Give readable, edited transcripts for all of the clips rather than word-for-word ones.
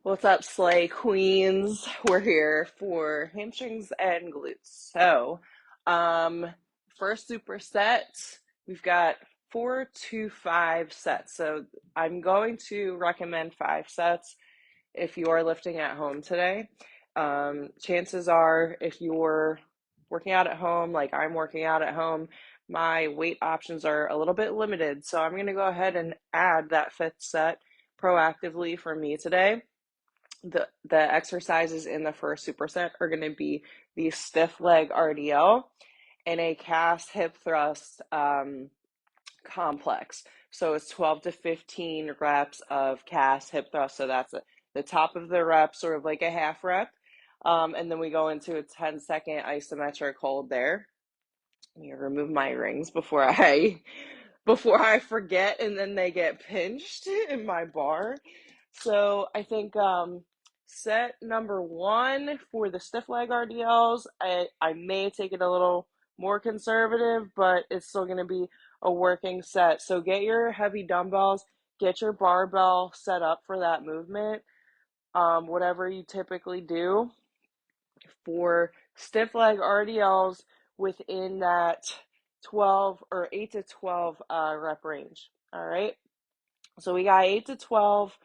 What's up, Slay Queens? We're here for hamstrings and glutes. Um, first superset, we've got 4 to 5 sets. So, I'm going to recommend 5 sets if you are lifting at home today. Chances are, if you're working out at home, like I'm working out at home, my weight options are a little bit limited. So, I'm going to go ahead and add that 5th set proactively for me today. The exercises in the first superset are going to be the stiff leg RDL and a cast hip thrust complex. So it's 12 to 15 reps of cast hip thrust. So that's the top of the rep, sort of like a half rep. And then we go into a 10-second isometric hold there. Let me remove my rings before I forget and then they get pinched in my bar. So I think set number 1 for the stiff leg RDLs, I may take it a little more conservative, but it's still going to be a working set. So get your heavy dumbbells, get your barbell set up for that movement, whatever you typically do for stiff leg RDLs within that 12 or 8 to 12 rep range. All right. So we got 8 to 12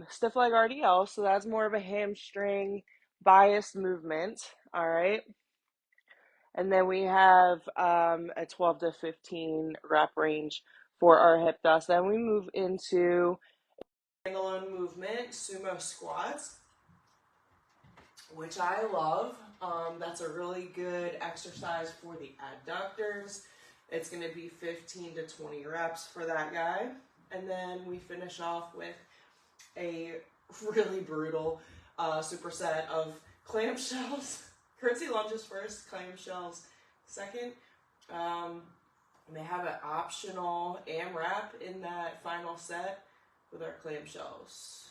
stiff leg RDL. So that's more of a hamstring biased movement. All right. And then we have a 12 to 15 rep range for our hip thrust. Then we move into standalone movement, sumo squats, which I love. That's a really good exercise for the adductors. It's going to be 15 to 20 reps for that guy. And then we finish off with a really brutal superset of clam shells. Curtsy lunges first, clam shells second. We may have an optional AMRAP in that final set with our clam shells.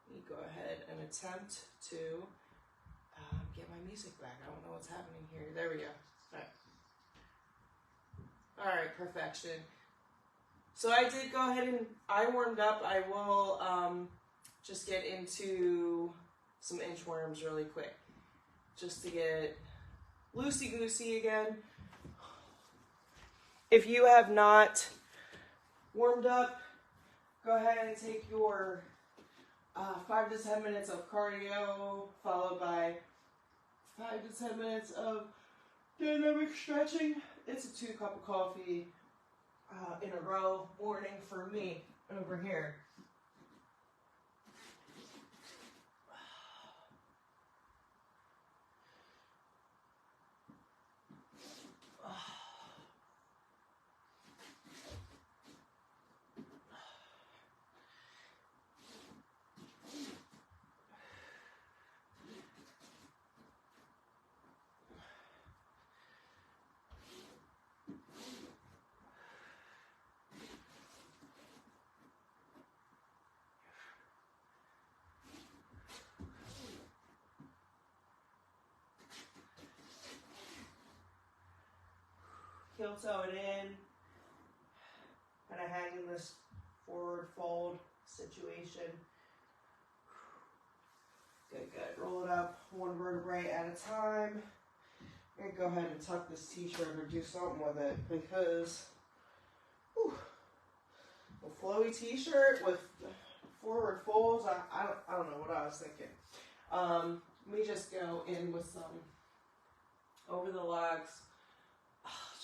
Let me go ahead and attempt to get my music back. I don't know what's happening here. There we go. All right, perfection. So I did go ahead and I warmed up. I will just get into some inchworms really quick, just to get loosey-goosey again. If you have not warmed up, go ahead and take your 5 to 10 minutes of cardio, followed by 5 to 10 minutes of dynamic stretching. It's a 2 cup of coffee in a row morning for me over here. Heel toe it in, kind of hang in this forward fold situation. Good, good. Roll it up 1 vertebrae at a time. I'm gonna go ahead and tuck this t-shirt or do something with it because a flowy t-shirt with forward folds, I don't know what I was thinking. Let me just go in with some over the legs,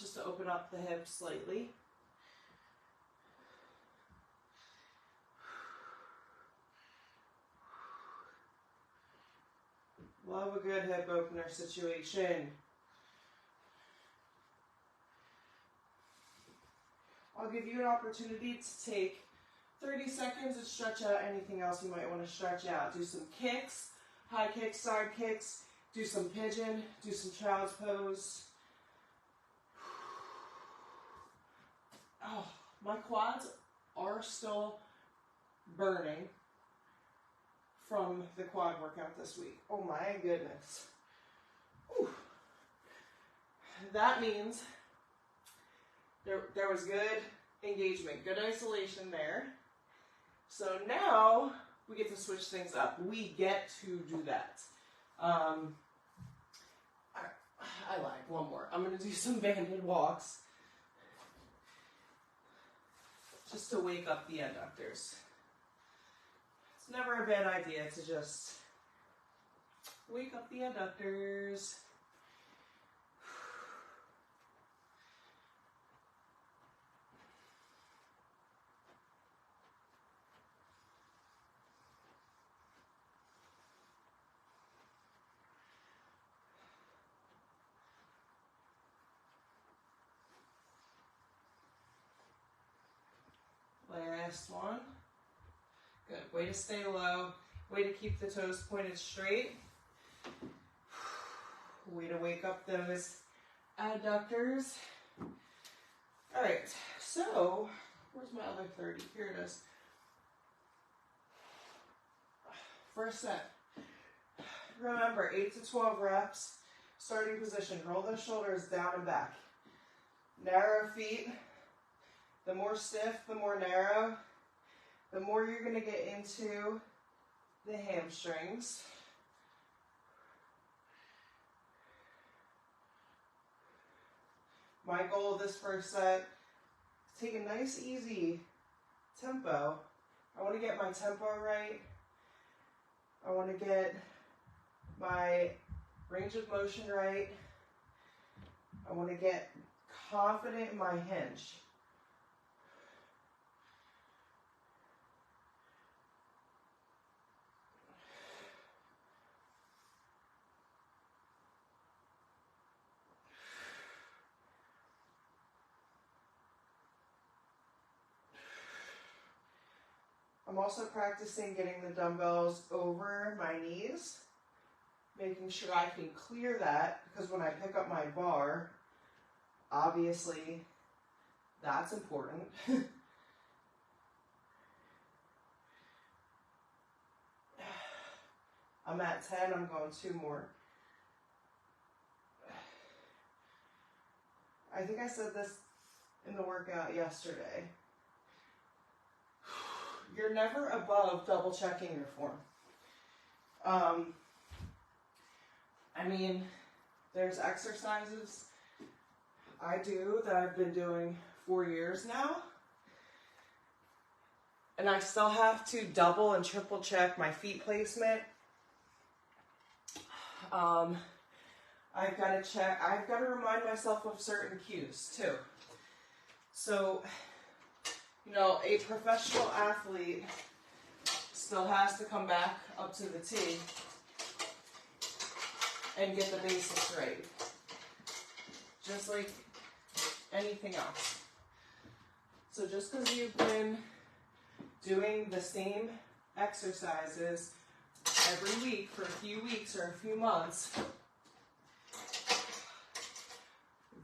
just to open up the hips slightly. Love a good hip opener situation. I'll give you an opportunity to take 30 seconds and stretch out anything else you might want to stretch out. Do some kicks, high kicks, side kicks, do some pigeon, do some child's pose. Oh, my quads are still burning from the quad workout this week. Oh my goodness. Whew. That means there was good engagement, good isolation there. So now we get to switch things up. We get to do that. I lied, one more. I'm going to do some banded walks just to wake up the adductors. It's never a bad idea to just wake up the adductors. Last one. Good. Way to stay low. Way to keep the toes pointed straight. Way to wake up those adductors. All right. So, where's my other 30? Here it is. First set. Remember, 8 to 12 reps. Starting position. Roll those shoulders down and back. Narrow feet. The more stiff, the more narrow, the more you're going to get into the hamstrings. My goal this first set, take a nice, easy tempo. I want to get my tempo right. I want to get my range of motion right. I want to get confident in my hinge. I'm also practicing getting the dumbbells over my knees, making sure I can clear that, because when I pick up my bar, obviously that's important. I'm at 10, I'm going 2 more. I think I said this in the workout yesterday. You're never above double checking your form. I mean, there's exercises I do that I've been doing 4 years now, and I still have to double and triple check my feet placement. I've got to remind myself of certain cues too. So, you know, a professional athlete still has to come back up to the tee and get the basics right, just like anything else. So just because you've been doing the same exercises every week for a few weeks or a few months,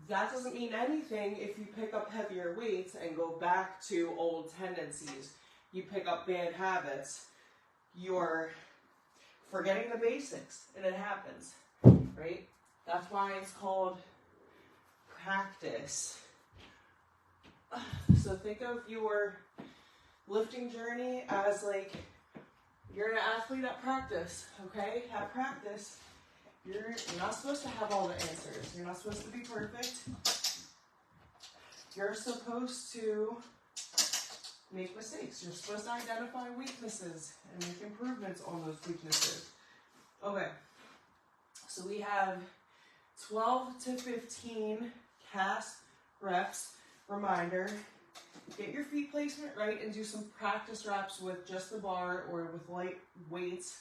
that doesn't mean anything if you pick up heavier weights and go back to old tendencies. You pick up bad habits, you're forgetting the basics, and it happens, right? That's why it's called practice. So think of your lifting journey as like you're an athlete at practice, okay? At practice, you're not supposed to have all the answers. You're not supposed to be perfect. You're supposed to make mistakes. You're supposed to identify weaknesses and make improvements on those weaknesses. Okay, so we have 12 to 15 cast reps. Reminder, get your feet placement right and do some practice reps with just the bar or with light weights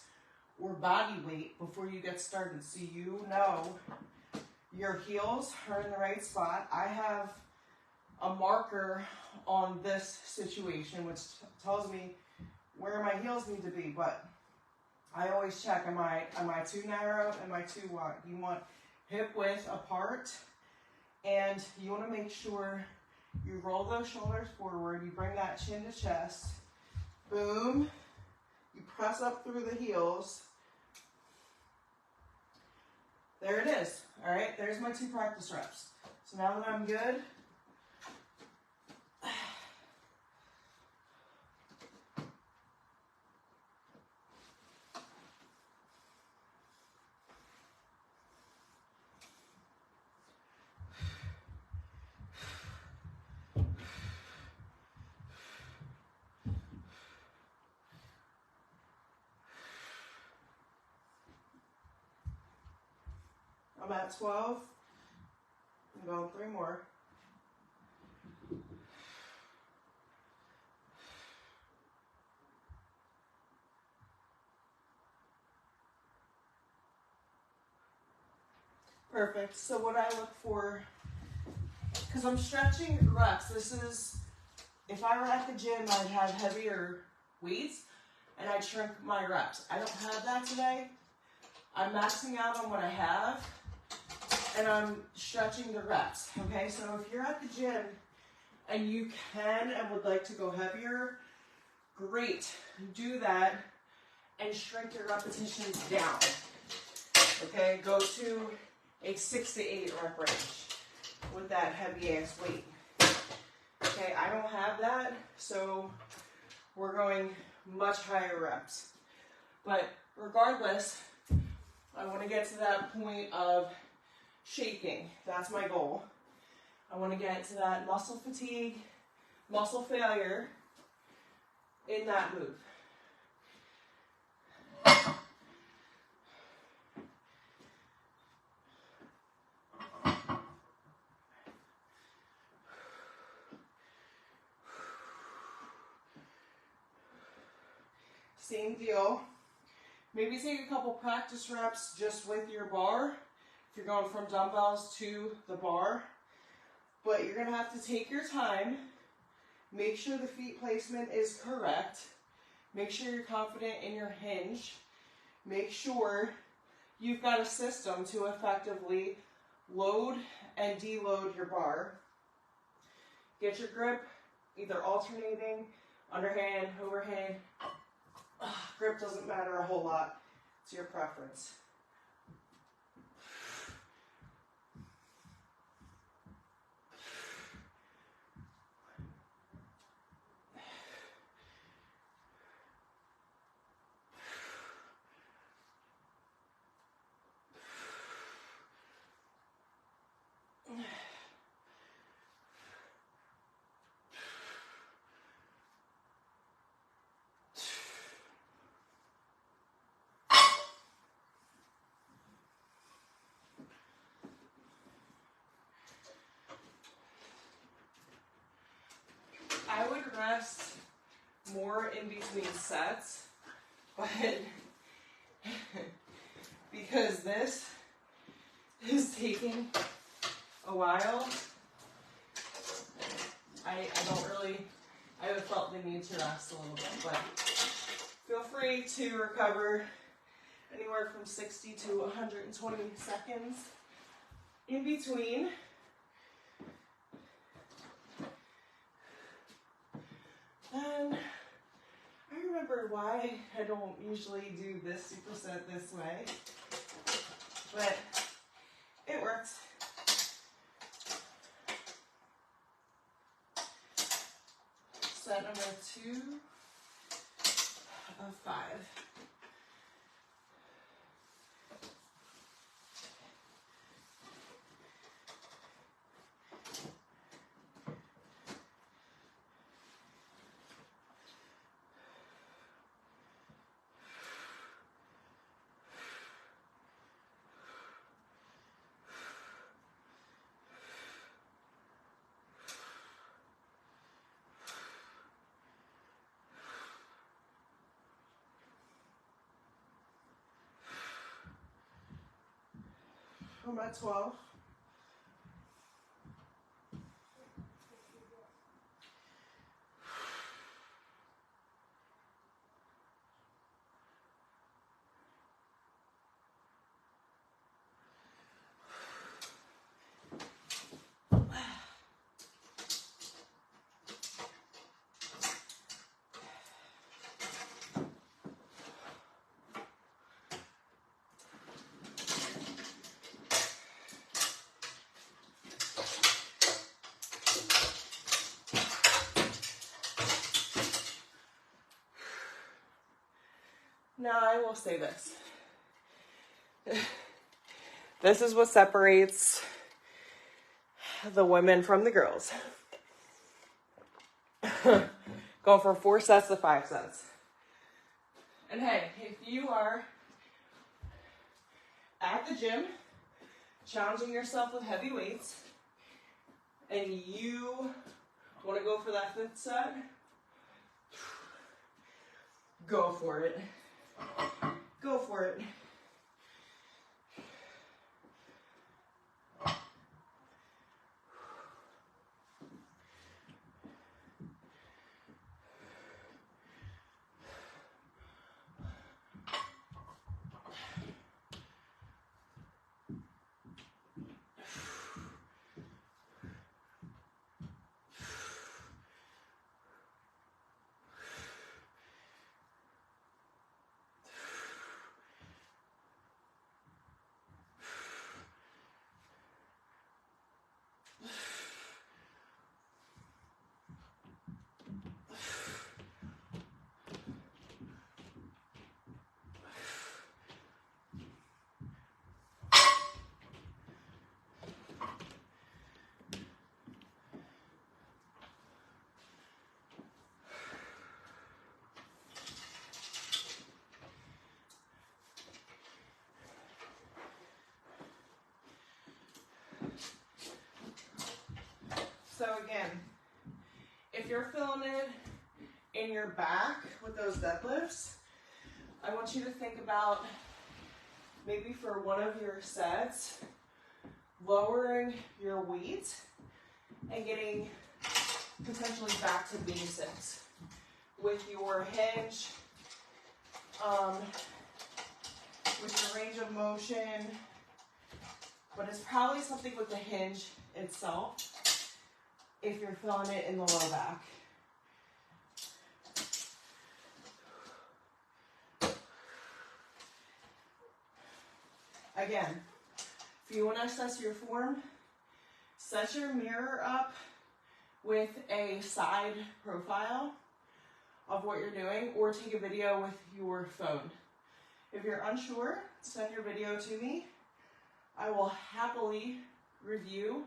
or body weight before you get started, so you know your heels are in the right spot. I have a marker on this situation which tells me where my heels need to be, but I always check, am I too narrow, am I too wide? You want hip width apart, and you want to make sure you roll those shoulders forward, you bring that chin to chest, boom, you press up through the heels. There it is. All right, there's my 2 practice reps. So now that I'm good, at 12. I'm going 3 more. Perfect. So what I look for, because I'm stretching reps, this is, if I were at the gym, I'd have heavier weights and I'd shrink my reps. I don't have that today. I'm maxing out on what I have and I'm stretching the reps, okay? So if you're at the gym and you can and would like to go heavier, great, do that and shrink your repetitions down, okay? Go to a 6 to 8 rep range with that heavy ass weight. Okay, I don't have that, so we're going much higher reps. But regardless, I want to get to that point of shaking. That's my goal. I want to get to that muscle fatigue, muscle failure in that move. Same deal. Maybe take a couple practice reps just with your bar, if you're going from dumbbells to the bar. But you're going to have to take your time, make sure the feet placement is correct, make sure you're confident in your hinge, make sure you've got a system to effectively load and deload your bar. Get your grip either alternating, underhand, overhand. Grip doesn't matter a whole lot. It's your preference. I would rest more in between sets, but because this is taking a while, I haven't felt the need to rest a little bit, but feel free to recover anywhere from 60 to 120 seconds in between. And I remember why I don't usually do this superset this way, but it works. Set number 2 of 5. I'm at 12. Now I will say this. This is what separates the women from the girls. Going from 4 sets to 5 sets. And hey, if you are at the gym, challenging yourself with heavy weights, and you want to go for that 5th set, go for it. Go for it. So again, if you're feeling it in your back with those deadlifts, I want you to think about maybe for one of your sets, lowering your weight and getting potentially back to basics with your hinge, with your range of motion, but it's probably something with the hinge itself if you're feeling it in the low back. Again, if you want to assess your form, set your mirror up with a side profile of what you're doing, or take a video with your phone. If you're unsure, send your video to me. I will happily review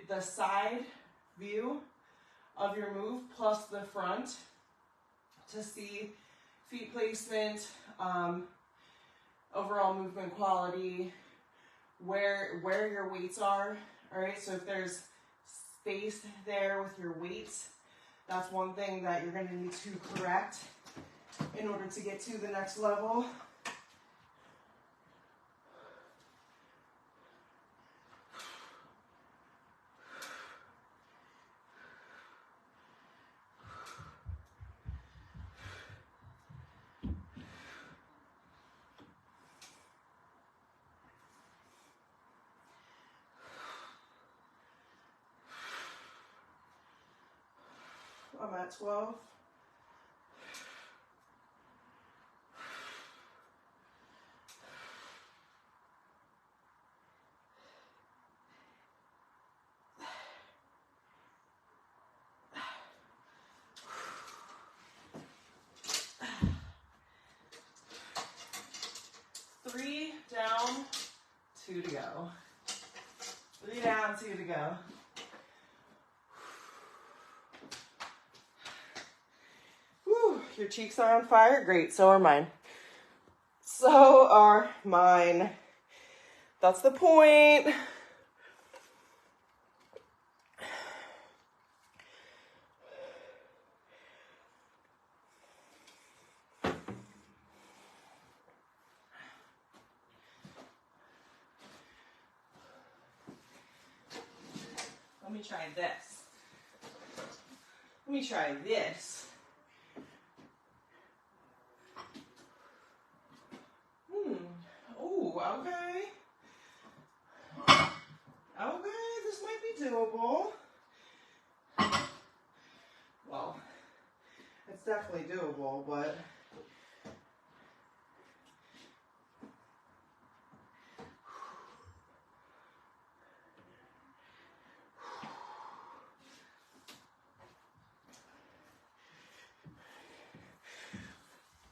the side view of your move plus the front to see feet placement, overall movement quality, where your weights are. All right, so if there's space there with your weights, that's one thing that you're going to need to correct in order to get to the next level. I'm at 12. Three down, 2 to go. 3 down, 2 to go. Whew, your cheeks are on fire? Great, so are mine. So are mine. That's the point. Let me try this. Let me try this. Oh, okay. Okay, this might be doable. Well, it's definitely doable, but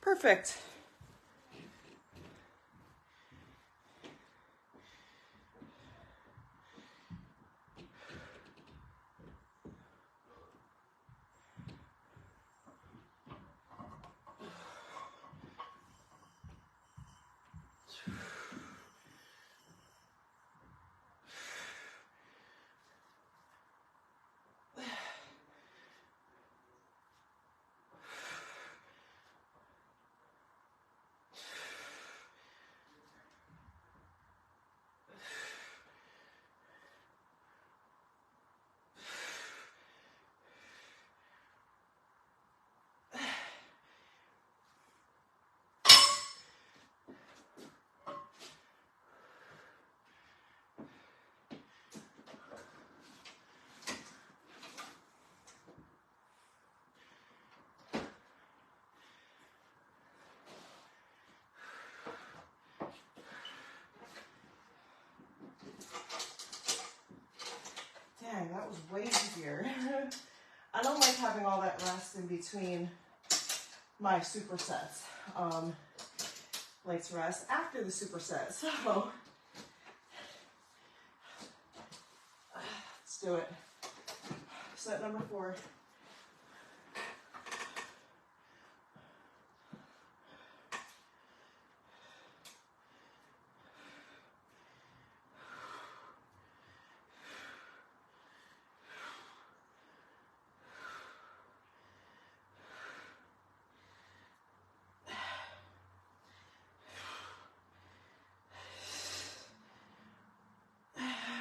perfect. like having all that rest in between my supersets. Like to rest after the superset. So let's do it. Set number 4.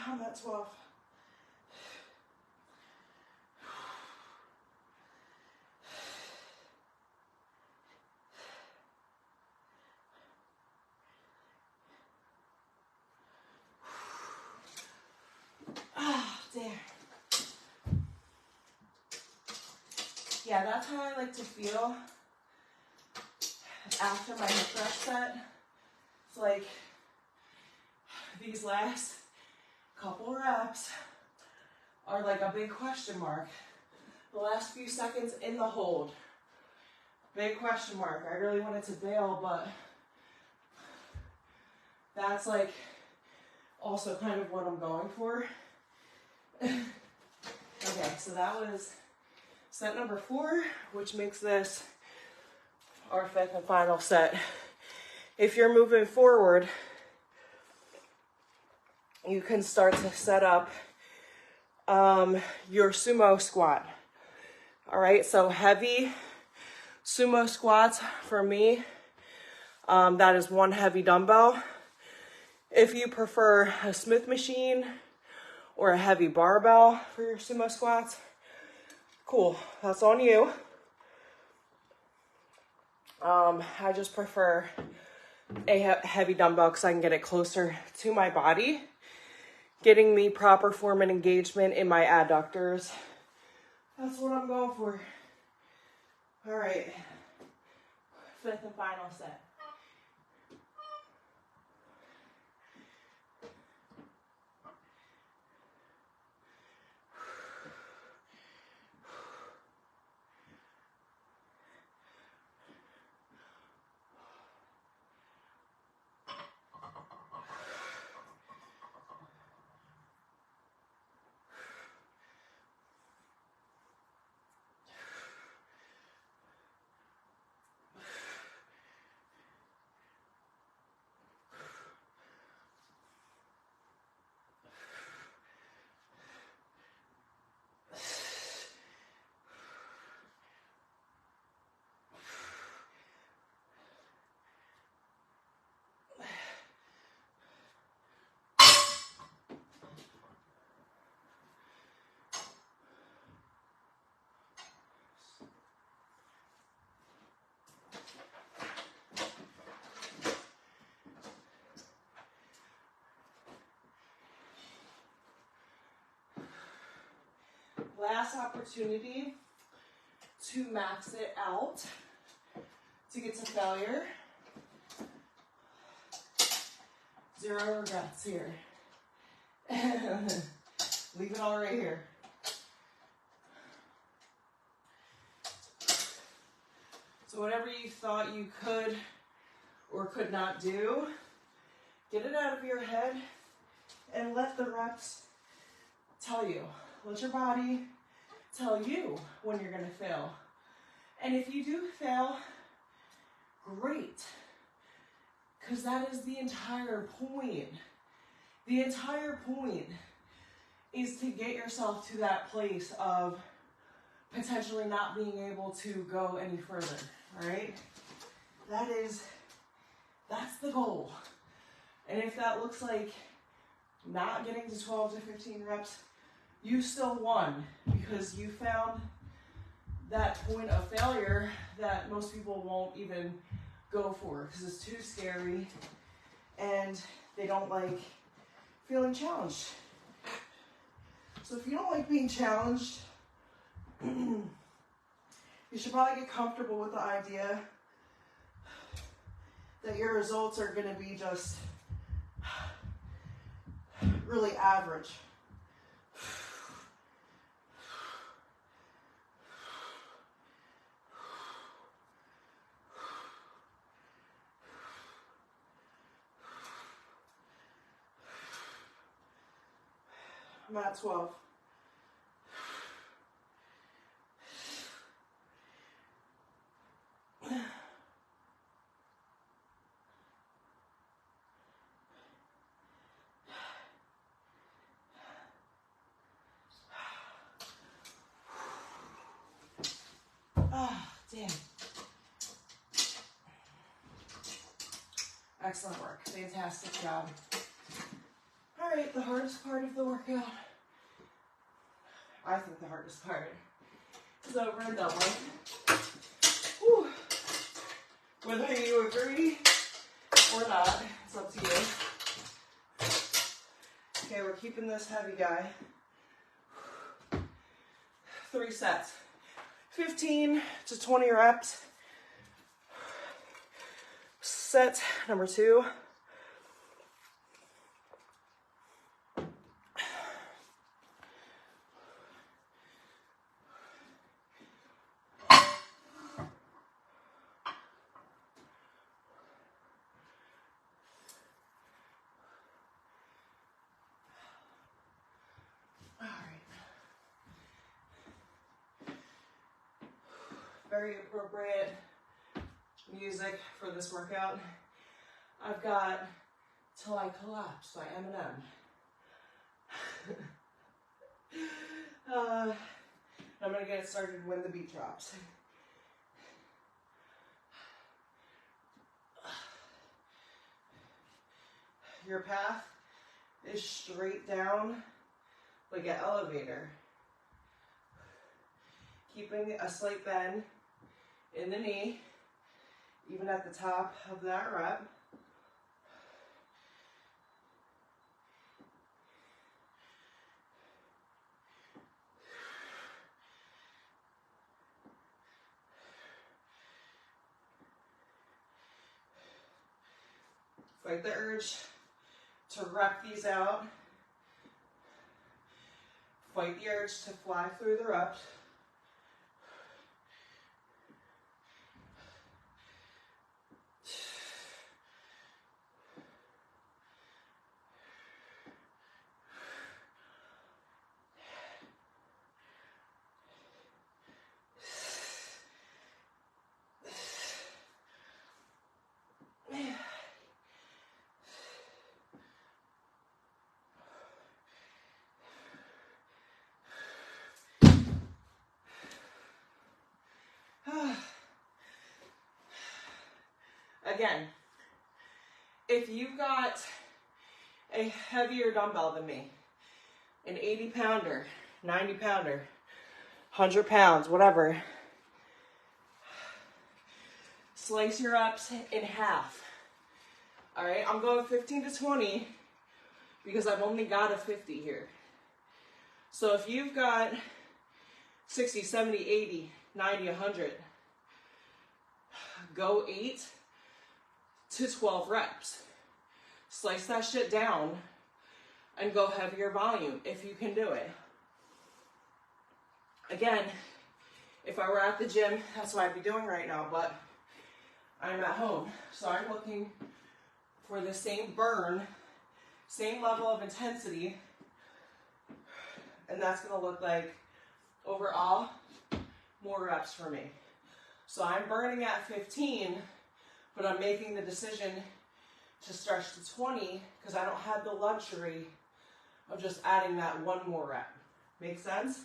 I'm at 12. Ah, damn. Yeah, that's how I like to feel after my hip thrust set. It's like these last couple reps are like a big question mark. The last few seconds in the hold, big question mark. I really wanted to bail, but that's like also kind of what I'm going for. Okay, so that was set number 4, which makes this our 5th and final set. If you're moving forward, you can start to set up your sumo squat. All right, so heavy sumo squats for me, that is 1 heavy dumbbell. If you prefer a Smith machine or a heavy barbell for your sumo squats, cool, that's on you. I just prefer a heavy dumbbell because I can get it closer to my body, getting me proper form and engagement in my adductors. That's what I'm going for. All right, 5th and final set. Last opportunity to max it out to get to failure. 0 regrets here. Leave it all right here. So whatever you thought you could or could not do, get it out of your head and let the reps tell you. Let your body tell you when you're going to fail. And if you do fail, great. Because that is the entire point. The entire point is to get yourself to that place of potentially not being able to go any further, all right? That's the goal. And if that looks like not getting to 12 to 15 reps, you still won because you found that point of failure that most people won't even go for because it's too scary and they don't like feeling challenged. So if you don't like being challenged, you should probably get comfortable with the idea that your results are going to be just really average. I'm at 12. Ah, damn. Excellent work. Fantastic job. All right, the hardest part of the workout, I think the hardest part, is over and done with. Whew. Whether you agree or not, it's up to you. Okay, we're keeping this heavy guy. 3 sets. 15 to 20 reps. Set number 2. Very appropriate music for this workout. I've got Till I Collapse by Eminem. I'm gonna get started when the beat drops. Your path is straight down like an elevator. Keeping a slight bend in the knee, even at the top of that rep. Fight the urge to rep these out. Fight the urge to fly through the reps. Again, if you've got a heavier dumbbell than me, an 80 pounder, 90 pounder, 100 pounds, whatever, slice your reps in half. All right, I'm going 15 to 20 because I've only got a 50 here. So if you've got 60, 70, 80, 90, 100, go 8 to 12 reps. Slice that shit down and go heavier volume if you can do it. Again, if I were at the gym, that's what I'd be doing right now, but I'm at home. So I'm looking for the same burn, same level of intensity, and that's gonna look like overall more reps for me. So I'm burning at 15, but I'm making the decision to stretch to 20 because I don't have the luxury of just adding that one more rep. Make sense?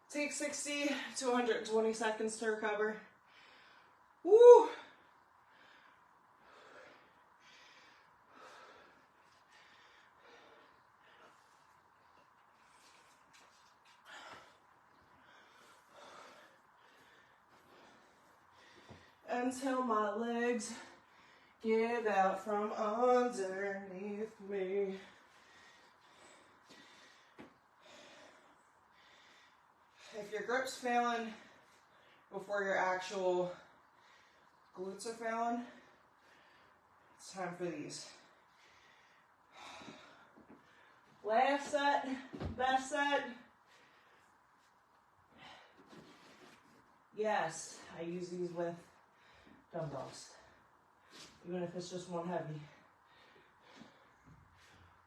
Take 60 to 120 seconds to recover. Woo! Until my legs give out from underneath me. If your grip's failing before your actual glutes are failing, it's time for these. Last set, best set. Yes, I use these with dumbbells, even if it's just one heavy.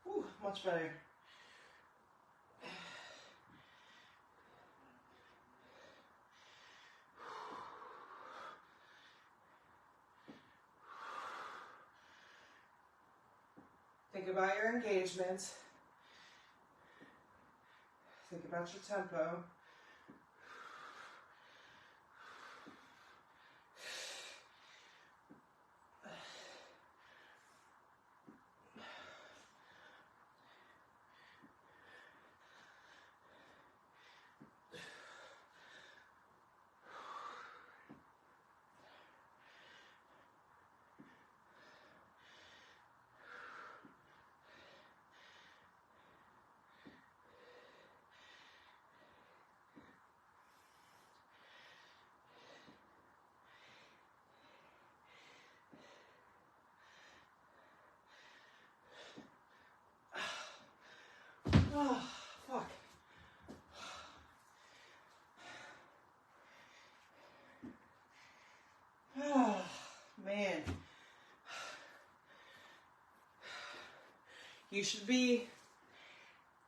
Ooh, much better. Think about your engagement. Think about your tempo. Oh, fuck. Oh, man. You should be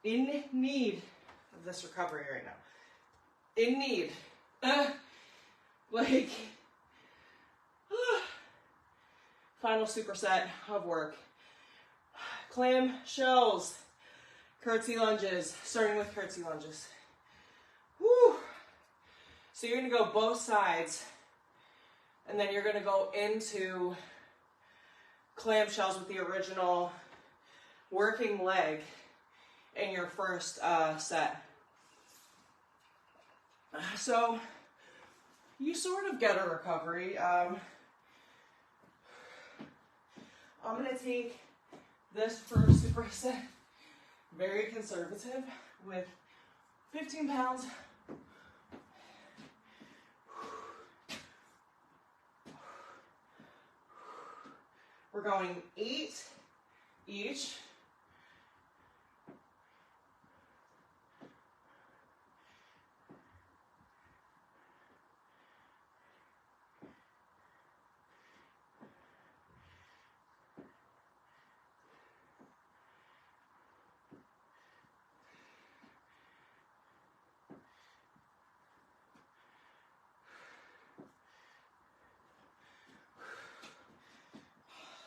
in need of this recovery right now. In need. Final superset of work. Clam shells. Curtsy lunges, starting with curtsy lunges. Woo! So you're gonna go both sides, and then you're gonna go into clamshells with the original working leg in your first set. So you sort of get a recovery. I'm gonna take this first superset very conservative with 15 pounds. We're going 8 each.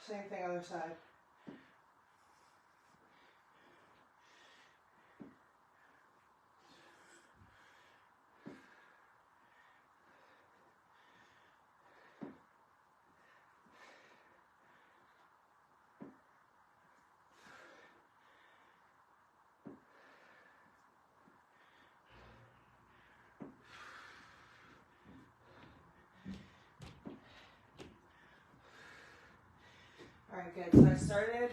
Same thing, other side. All right, good. So I started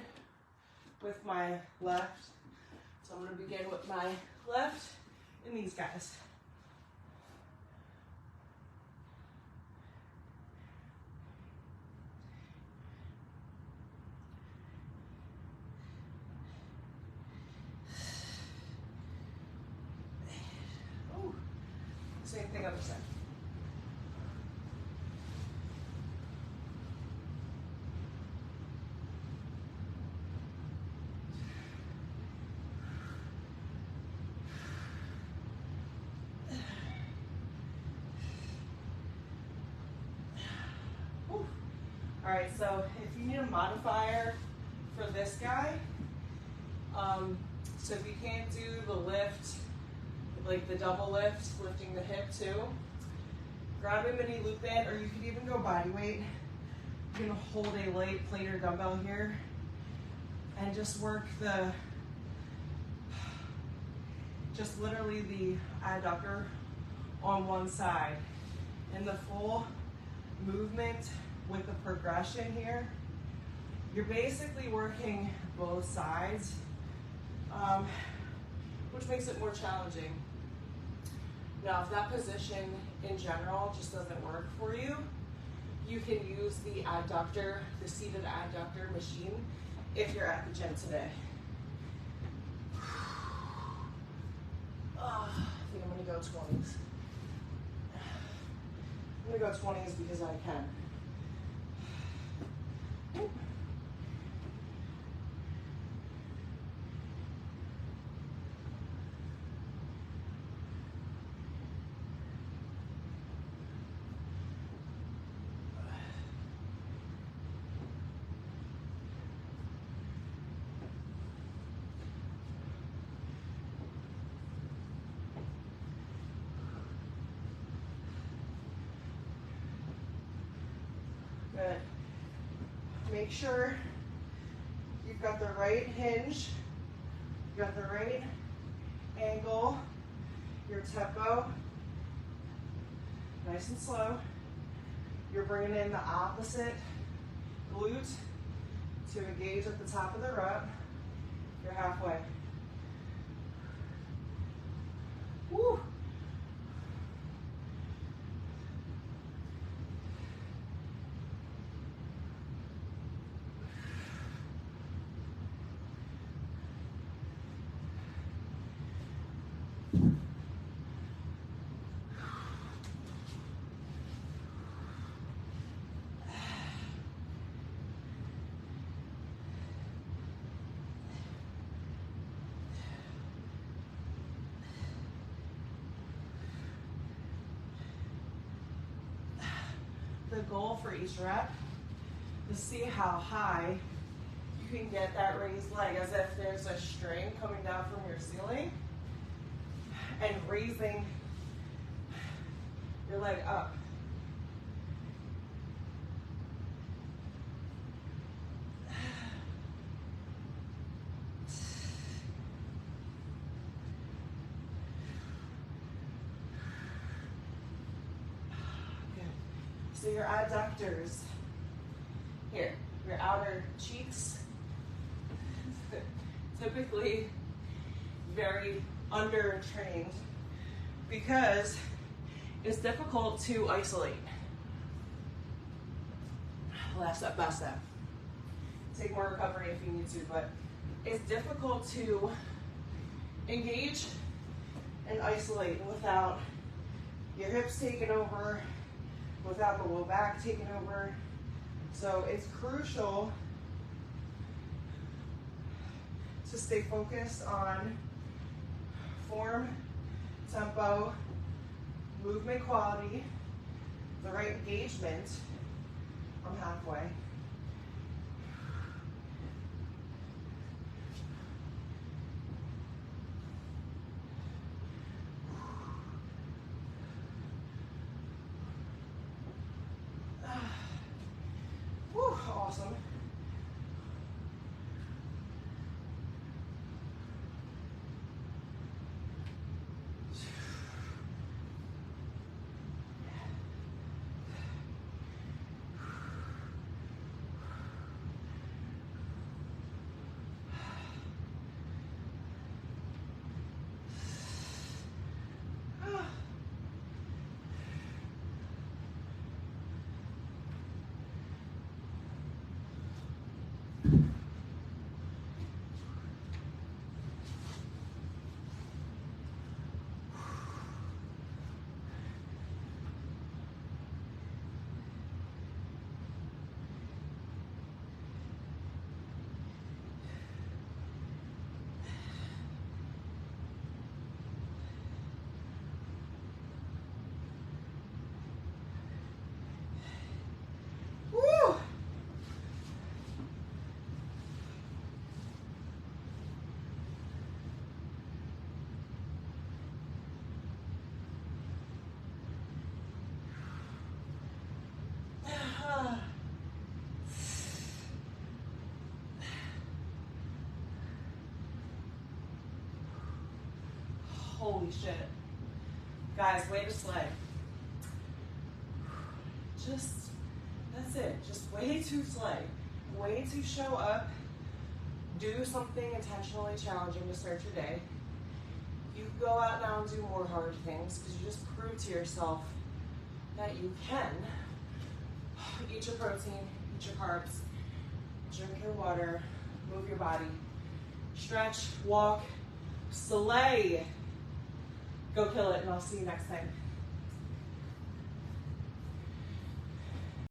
with my left. So I'm going to begin with my left and these guys. Ooh. Same thing other side. All right, so if you need a modifier for this guy, so if you can't do the lift, the like the double lift, lifting the hip too. Grab a mini loop band, or you could even go body weight. You're gonna hold a light plate or dumbbell here and just work just literally the adductor on one side. And the full movement with the progression here, you're basically working both sides, which makes it more challenging. Now, if that position in general just doesn't work for you, you can use the adductor, the seated adductor machine if you're at the gym today. I think I'm gonna go 20s. I'm gonna go 20s because I can. Good. Make sure you've got the right hinge, you've got the right angle, your tempo, nice and slow. You're bringing in the opposite glute to engage at the top of the rep. You're halfway. Woo! The goal for each rep is to see how high you can get that raised leg, as if there's a string coming down from your ceiling and raising your leg up. So your adductors, here, your outer cheeks, typically very under-trained because it's difficult to isolate. Last step, best step. Take more recovery if you need to, but it's difficult to engage and isolate without your hips taking over, without the low back taking over. So it's crucial to stay focused on form, tempo, movement quality, the right engagement. I'm halfway. Whew, awesome. Holy shit. Guys, way to slay. That's it. Just way to slay. Way to show up. Do something intentionally challenging to start your day. You can go out now and do more hard things because you just prove to yourself that you can. Eat your protein, eat your carbs, drink your water, move your body, stretch, walk, slay. Go kill it, and I'll see you next time.